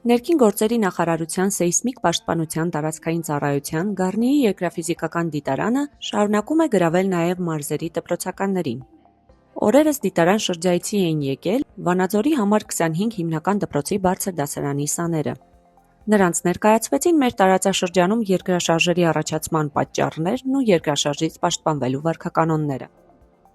Ներքին գործերի նախարարության սեյսմիկ պաշտպանության տարածքային ծառայության Գառնիի երկրաֆիզիկական դիտարանը շարունակում է գրավել նաև մարզերի դպրոցականներին։ Օրերս դիտարան շրջայցի էին եկել Վանաձորի համար 25 հիմնական դպրոցի բարձր դասարանի սաները։ Նրանց ներկայացվեցին մեր տարածաշրջանում երկրաշարժերի առաջացման պատճառներն ու երկրաշարժից պաշտպանվելու վարքականոնները։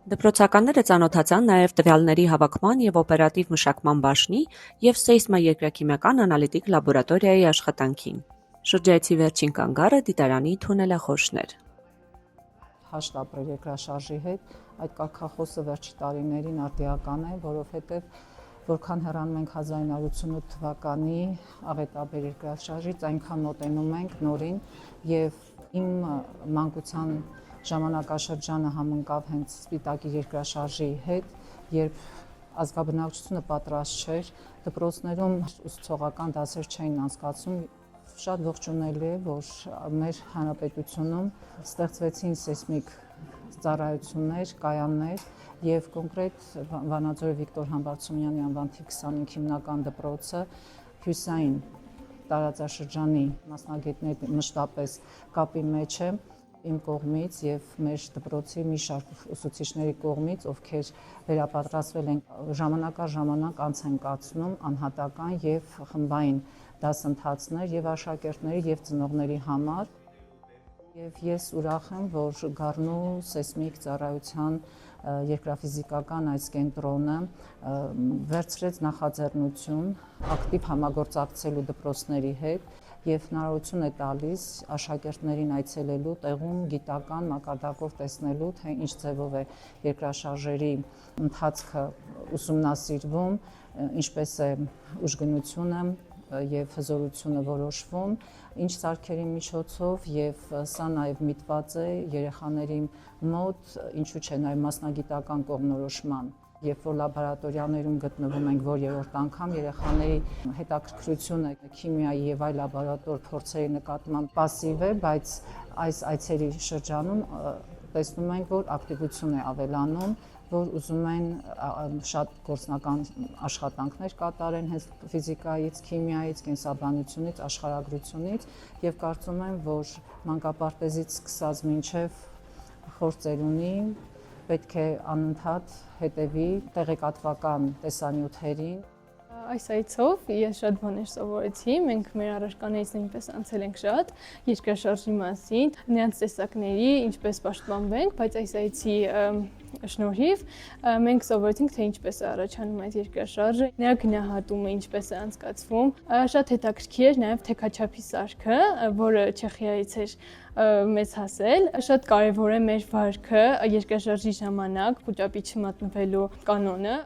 Դպրոցականները ծանոթացան նաև տվյալների հավաքման և օպերատիվ մշակման բաժնի և սեյսմաերկրաքիմիական անալիտիկ լաբորատորիայի աշխատանքին։ Շրջայցի վերջին կանգառը դիտարանի թունելախորշն էր։ Հաշտ ապրել երկրաշարժի հետ, այդ կարգախոսը վերջի տարիներին արդիական է, որովհետև որքան հեռանում ենք 1988 թվականի աղետաբեր երկրաշարժից, այնքան մոտենում ենք նորին եւ իմ մանկության ժամանակաշրջանը համընկավ հենց Սպիտակի երկրաշարժի հետ, երբ ազգաբնակչությունը պատրաստ չէր, դպրոցներում ուսուցողական դասեր չէին անցկացում։ Շատ ողջունելի է, որ մեր հանրապետությունում ստեղծվեցին սեյսմիկ ծառայություններ, կայաններ եւ կոնկրետ Վանաձորի Վիկտոր Համբարձումյանի անվան T25 հիմնական դպրոցը հյուսային տարածաշրջանի մասնագետների մշտապես կապի մեջ է իմ կողմից եւ մեր դպրոցի մի շարք ուսուցիչների կողմից, ովքեր վերապատրաստվել են ժամանակ անց են կացնում անհատական եւ խմբային դասընթացներ եւ աշակերտների եւ ծնողների համար։ Եվ ես ուրախ եմ, որ Գառնու սեյսմիկ ծառայության երկրաֆիզիկական այս կենտրոնը վերցրեց նախաձեռնություն ակտիվ համագործակցելու դպրոցների հետ եւ հնարավորություն է տալիս աշակերտներին այցելելու տեղում գիտական մակարդակով տեսնելու, թե ինչ ձևով է երկրաշարժերի ընթացքը ուսումնասիրվում, ինչպես է ուժգնությունը եւ հզորությունը որոշվում, ինչ սարքերի միջոցով եւ սա նաեւ միտված է երեխաների մոտ, ինչու՞ չէ նաեւ մասնագիտական կողմնորոշման։ Երբ որ լաբորատորիաներում գտնվում ենք որ երրորդ անգամ, երեխաների հետաքրքրությունը քիմիայի եւ այլ լաբորատոր փորձերի նկատմամբ պասիվ է, բայց այս այցերի շրջանում տեսնում ենք, որ ակտիվություն է ավելանում, որ ուզում են շատ գործնական աշխատանքներ կատարեն հենց ֆիզիկայից, քիմիայից, կենսաբանությունից, աշխարհագրությունից եւ կարծում եմ, որ մանկապարտեզից սկսած մինչեւ խոր ծերունի պետք է անընդհատ հետևի տեղեկատվական տեսանյութերին։ Այս այցով ես շատ բաներ սովորեցի, մենք մեր առարկաներից նույնպես անցել ենք շատ երկրաշարժի մասին, նրանց տեսակների, ինչպես պաշտպանվենք, բայց այս այցի շնորհիվ մենք սովորեցինք, թե ինչպես է առաջանում այդ երկրաշարժը, նրա գնահատումը ինչպես է անցկացվում, շատ հետաքրքիր էր նաև թեքաչափի սարքը, որը Չեխիայից էր մեզ հասել, շատ կարևոր է մեր վարքը երկրաշարժի ժամանակ, խուճապի չմատնվելու կանոնը։